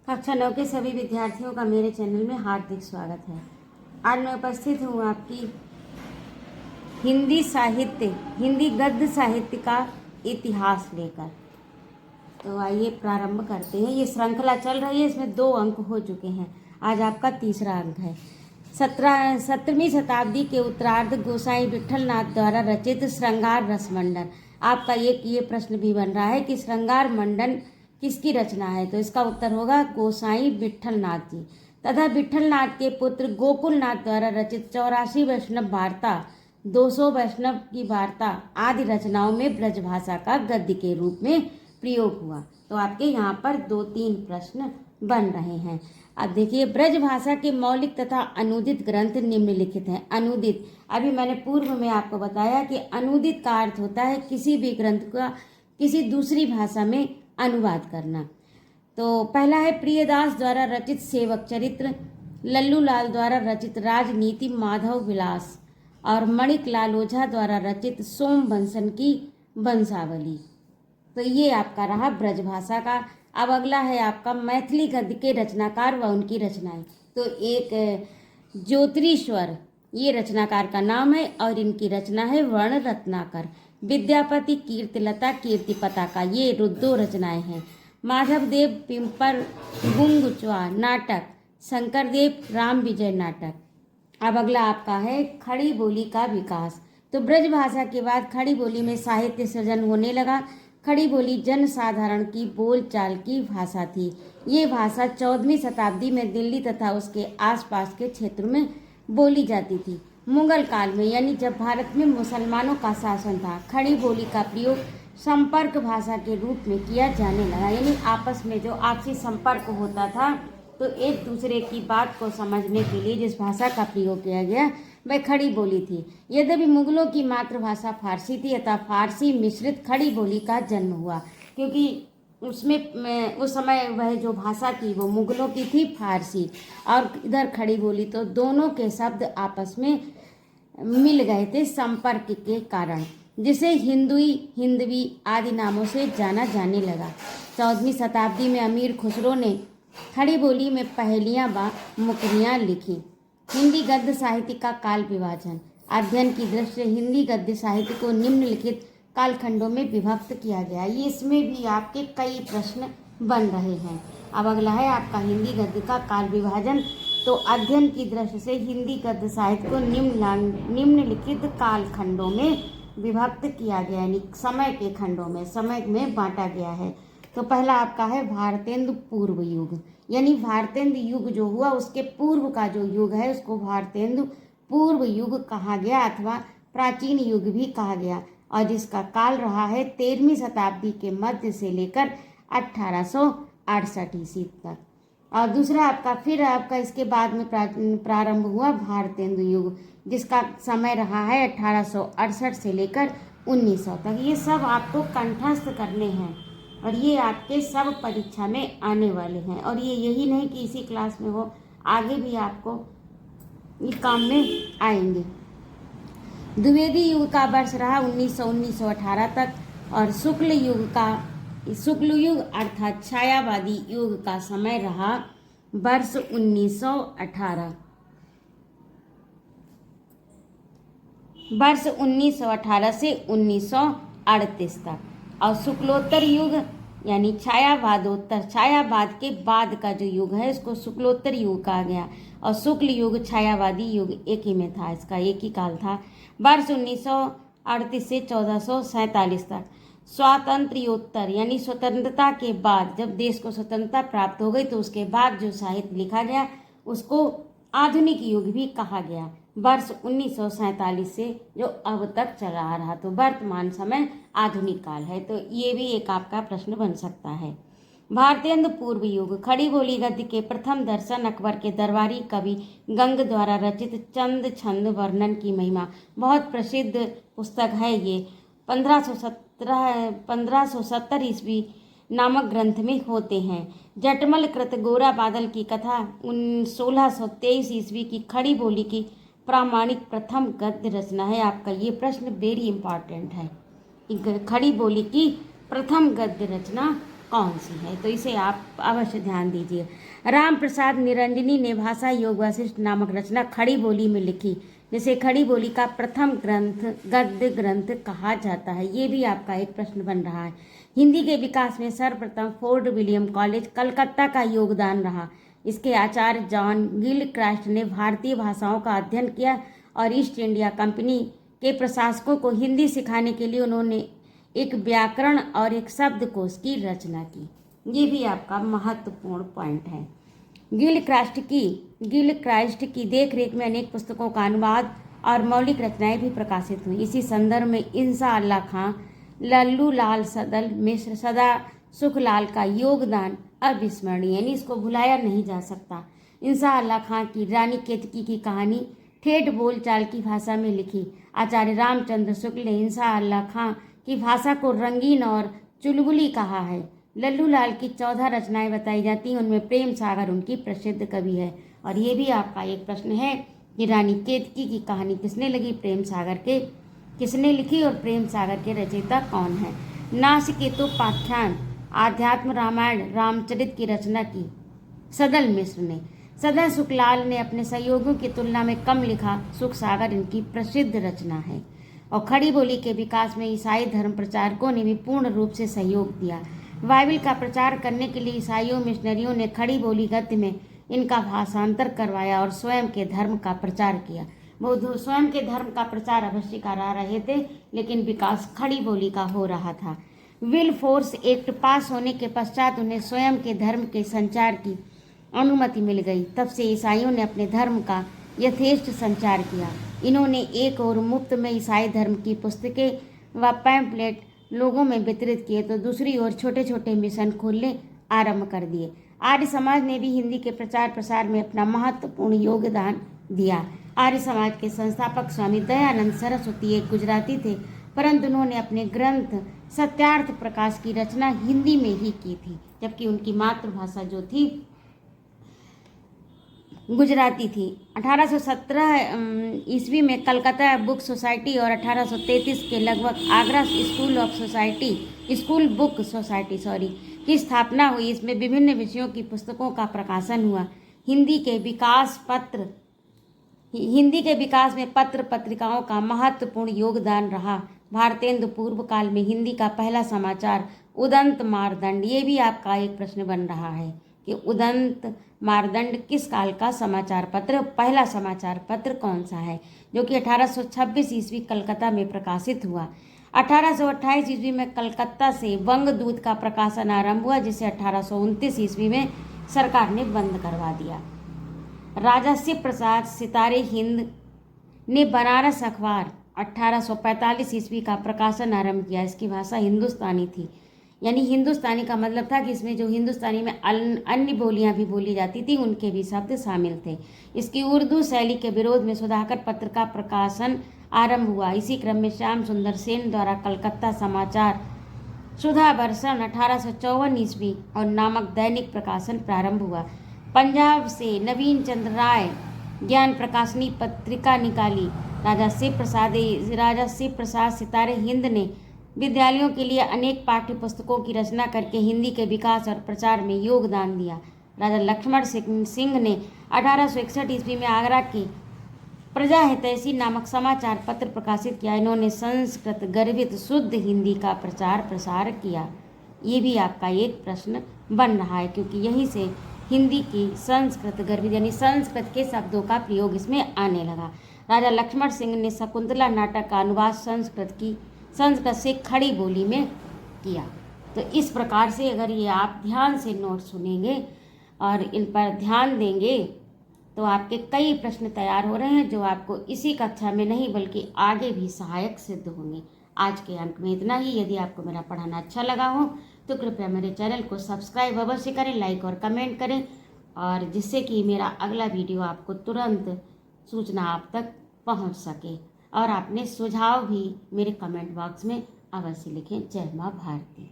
कक्षा 9 के सभी विद्यार्थियों का मेरे चैनल में हार्दिक स्वागत है। आज मैं उपस्थित हूँ आपकी हिंदी गद्य साहित्य का इतिहास लेकर। तो आइए प्रारंभ करते हैं। ये श्रृंखला चल रही है, इसमें 2 अंक हो चुके हैं, आज आपका तीसरा अंक है। 17वीं शताब्दी के उत्तरार्ध गोसाई विट्ठलनाथ द्वारा रचित श्रृंगार रसमंडन। आपका ये प्रश्न भी बन रहा है कि श्रृंगार मंडन किसकी रचना है, तो इसका उत्तर होगा गोसाई विट्ठलनाथ जी तथा विट्ठलनाथ के पुत्र गोकुलनाथ द्वारा रचित 84 वैष्णव वार्ता, 200 वैष्णव की वार्ता आदि रचनाओं में ब्रजभाषा का गद्य के रूप में प्रयोग हुआ। तो आपके यहाँ पर 2-3 प्रश्न बन रहे हैं। अब देखिए, ब्रजभाषा के मौलिक तथा अनुदित ग्रंथ निम्नलिखित हैं। अनुदित, अभी मैंने पूर्व में आपको बताया कि अनुदित का अर्थ होता है किसी भी ग्रंथ का किसी दूसरी भाषा में अनुवाद करना। तो पहला है प्रियदास द्वारा रचित सेवक चरित्र, लल्लू लाल द्वारा रचित राजनीति माधव विलास और मणिक लाल ओझा द्वारा रचित सोमवंशन की वंशावली। तो ये आपका रहा ब्रजभाषा का। अब अगला है आपका मैथिली गद्य के रचनाकार व उनकी रचनाएं। तो एक ज्योतिरीश्वर ये रचनाकार का नाम है और इनकी रचना है वर्ण रत्नाकर। विद्यापति कीर्तिलता कीर्ति पताका, ये 2 रचनाएं हैं। माधवदेव पिंपर गुंगुचवा नाटक, शंकरदेव राम विजय नाटक। अब अगला आपका है खड़ी बोली का विकास। तो ब्रजभाषा के बाद खड़ी बोली में साहित्य सृजन होने लगा। खड़ी बोली जनसाधारण की बोलचाल की भाषा थी। ये भाषा 14वीं शताब्दी में दिल्ली तथा उसके आसपास के क्षेत्र में बोली जाती थी। मुगल काल में, यानी जब भारत में मुसलमानों का शासन था, खड़ी बोली का प्रयोग संपर्क भाषा के रूप में किया जाने लगा। यानी आपस में जो आपसी संपर्क होता था, तो एक दूसरे की बात को समझने के लिए जिस भाषा का प्रयोग किया गया वह खड़ी बोली थी। यद्यपि मुगलों की मातृभाषा फारसी थी, अतः फारसी मिश्रित खड़ी बोली का जन्म हुआ, क्योंकि उसमें उस समय वह जो भाषा थी वो मुगलों की थी फारसी, और इधर खड़ी बोली, तो दोनों के शब्द आपस में मिल गए थे संपर्क के कारण, जिसे हिंदवी आदि नामों से जाना जाने लगा। 14वीं शताब्दी में अमीर खुसरो ने खड़ी बोली में पहेलियां व मुकनियाँ लिखी। हिंदी गद्य साहित्य का काल विभाजन। अध्ययन की दृष्टि से हिंदी गद्य साहित्य को निम्नलिखित कालखंडों में विभक्त किया गया। ये इसमें भी आपके कई प्रश्न बन रहे हैं। अब अगला है आपका हिंदी गद्य का काल विभाजन। तो अध्ययन की दृष्टि से हिंदी गद्य साहित्य को निम्नलिखित कालखंडों में विभक्त किया गया, यानी समय में बांटा गया है। तो पहला आपका है भारतेंदु पूर्व युग, यानी भारतेंदु युग जो हुआ उसके पूर्व का जो युग है उसको भारतेंदु पूर्व युग कहा गया अथवा प्राचीन युग भी कहा गया, और जिसका काल रहा है 13वीं शताब्दी के मध्य से लेकर 1868 ईस्वी तक। और दूसरा आपका इसके बाद में प्रारंभ हुआ भारतेंदु युग, जिसका समय रहा है 1868 से लेकर 1900 तक। ये सब आपको कंठस्थ करने हैं और ये आपके सब परीक्षा में आने वाले हैं, और ये यही नहीं कि इसी क्लास में हो, आगे भी आपको ये काम में आएंगे। द्विवेदी युग का वर्ष रहा 1918 तक, और शुक्ल युग अर्थात छायावादी युग का समय रहा वर्ष 1918 से 1938 तक। और शुक्लोत्तर युग यानी छायावाद के बाद का जो युग है इसको शुक्लोत्तर युग कहा गया, और शुक्ल युग छायावादी युग एक ही में था, इसका एक ही काल था, वर्ष 1938 से 1447 तक। स्वातंत्र्योत्तर यानी स्वतंत्रता के बाद, जब देश को स्वतंत्रता प्राप्त हो गई तो उसके बाद जो साहित्य लिखा गया उसको आधुनिक युग भी कहा गया, वर्ष 1947 से जो अब तक चला आ रहा, तो वर्तमान समय आधुनिक काल है। तो ये भी एक आपका प्रश्न बन सकता है। भारतेंदु पूर्व युग। खड़ी बोली गद्य के प्रथम दर्शन अकबर के दरबारी कवि गंग द्वारा रचित चंद छंद वर्णन की महिमा, बहुत प्रसिद्ध पुस्तक है ये। 1570 ईस्वी नामक ग्रंथ में होते हैं। जटमल कृत गोरा बादल की कथा 1623 ईस्वी की खड़ी बोली की प्रामाणिक प्रथम गद्य रचना है। आपका ये प्रश्न वेरी इंपॉर्टेंट है। खड़ी बोली की प्रथम गद्य रचना कौन सी है? तो इसे आप अवश्य ध्यान दीजिए। राम प्रसाद निरंजनी ने भाषा योग वशिष्ठ नामक रचना खड़ी बोली में लिखी, जिसे खड़ी बोली का प्रथम ग्रंथ गद्य ग्रंथ कहा जाता है। ये भी आपका एक प्रश्न बन रहा है। हिंदी के विकास में सर्वप्रथम फोर्ट विलियम कॉलेज कलकत्ता का योगदान रहा। इसके आचार्य जॉन गिलक्रास्ट ने भारतीय भाषाओं का अध्ययन किया और ईस्ट इंडिया कंपनी के प्रशासकों को हिंदी सिखाने के लिए उन्होंने एक व्याकरण और एक शब्दकोश की रचना की। ये भी आपका महत्वपूर्ण पॉइंट है। गिलक्रास्ट की देखरेख में अनेक पुस्तकों का अनुवाद और मौलिक रचनाएं भी प्रकाशित हुई। इसी संदर्भ में इंसा अल्लाह खां, लल्लू लाल सदल मिश्र, सदा सुखलाल का योगदान अविस्मरणीय, यानी इसको भुलाया नहीं जा सकता। इंसा अल्लाह खां की रानी केतकी की कहानी ठेठ बोलचाल की भाषा में लिखी। आचार्य रामचंद्र शुक्ल ने इंसा अल्लाह खां की भाषा को रंगीन और चुलबुली कहा है। लल्लू लाल की 14 रचनाएं बताई जाती हैं, उनमें प्रेम सागर उनकी प्रसिद्ध कवि है। और ये भी आपका एक प्रश्न है कि रानी केतकी की कहानी किसने लिखी, प्रेम सागर के किसने लिखी और प्रेम सागर के रचयिता कौन है? नासिकेतोपाख्यान आध्यात्म रामायण रामचरित की रचना की सदल मिश्र ने। सदा सुखलाल ने अपने सहयोगियों की तुलना में कम लिखा। सुख सागर इनकी प्रसिद्ध रचना है। और खड़ी बोली के विकास में ईसाई धर्म प्रचारकों ने भी पूर्ण रूप से सहयोग दिया। बाइबिल का प्रचार करने के लिए ईसाइयों मिशनरियों ने खड़ी बोली गद्य में इनका भाषांतर करवाया और स्वयं के धर्म का प्रचार किया। वो स्वयं के धर्म का प्रचार अवश्य करा रहे थे, लेकिन विकास खड़ी बोली का हो रहा था। विल फोर्स एक्ट पास होने के पश्चात उन्हें स्वयं के धर्म के संचार की अनुमति मिल गई। तब से ईसाइयों ने अपने धर्म का यथेष्ट संचार किया। इन्होंने एक और मुफ्त में ईसाई धर्म की पुस्तकें व पैम्पलेट लोगों में वितरित किए, तो दूसरी ओर छोटे छोटे मिशन खोलने आरंभ कर दिए। आर्य समाज ने भी हिंदी के प्रचार प्रसार में अपना महत्वपूर्ण योगदान दिया। आर्य समाज के संस्थापक स्वामी दयानंद सरस्वती एक गुजराती थे, परंतु उन्होंने अपने ग्रंथ सत्यार्थ प्रकाश की रचना हिंदी में ही की थी, जबकि उनकी मातृभाषा जो थी गुजराती थी। 1817 ईस्वी में कलकत्ता बुक सोसाइटी और 1833 के लगभग आगरा स्कूल बुक सोसाइटी की स्थापना हुई। इसमें विभिन्न विषयों की पुस्तकों का प्रकाशन हुआ। हिंदी के विकास में पत्र पत्रिकाओं का महत्वपूर्ण योगदान रहा। भारतेंदु पूर्व काल में हिंदी का पहला समाचार उदंत मारदंड, ये भी आपका एक प्रश्न बन रहा है कि उदंत मारदंड किस काल का समाचार पत्र, पहला समाचार पत्र कौन सा है, जो कि 1826 ईस्वी कलकत्ता में प्रकाशित हुआ। 1828 ईस्वी में कलकत्ता से वंगदूत का प्रकाशन आरंभ हुआ, जिसे 1829 ईस्वी में सरकार ने बंद करवा दिया। राजा शिव प्रसाद सितारे हिंद ने बनारस अखबार 1845 ईस्वी का प्रकाशन आरंभ किया। इसकी भाषा हिंदुस्तानी थी, यानी हिंदुस्तानी का मतलब था कि इसमें जो हिंदुस्तानी में अन्य बोलियां भी बोली जाती थी उनके भी शब्द शामिल थे। इसकी उर्दू शैली के विरोध में सुधाकर पत्र का प्रकाशन आरंभ हुआ। इसी क्रम में श्याम सुंदर सेन द्वारा कलकत्ता समाचार सुधा वर्षन 1854 ईस्वी और नामक दैनिक प्रकाशन प्रारंभ हुआ। पंजाब से नवीन चंद्र राय ज्ञान प्रकाशनी पत्रिका निकाली। राजा शिव प्रसाद सितारे हिंद ने विद्यालयों के लिए अनेक पाठ्य पुस्तकों की रचना करके हिंदी के विकास और प्रचार में योगदान दिया। राजा लक्ष्मण सिंह ने 1861 ईस्वी में आगरा के प्रजा हितैषी नामक समाचार पत्र प्रकाशित किया। इन्होंने संस्कृत गर्भित शुद्ध हिंदी का प्रचार प्रसार किया। ये भी आपका एक प्रश्न बन रहा है, क्योंकि यहीं से हिंदी की संस्कृत गर्भित यानी संस्कृत के शब्दों का प्रयोग इसमें आने लगा। राजा लक्ष्मण सिंह ने शकुंतला नाटक का अनुवाद संस्कृत से खड़ी बोली में किया। तो इस प्रकार से अगर ये आप ध्यान से नोट सुनेंगे और इन पर ध्यान देंगे तो आपके कई प्रश्न तैयार हो रहे हैं, जो आपको इसी कक्षा में नहीं बल्कि आगे भी सहायक सिद्ध होंगे। आज के अंक में इतना ही। यदि आपको मेरा पढ़ाना अच्छा लगा हो तो कृपया मेरे चैनल को सब्सक्राइब अवश्य करें, लाइक और कमेंट करें, और जिससे कि मेरा अगला वीडियो आपको तुरंत सूचना आप तक पहुंच सके। और अपने सुझाव भी मेरे कमेंट बॉक्स में अवश्य लिखें। जय मां भारती।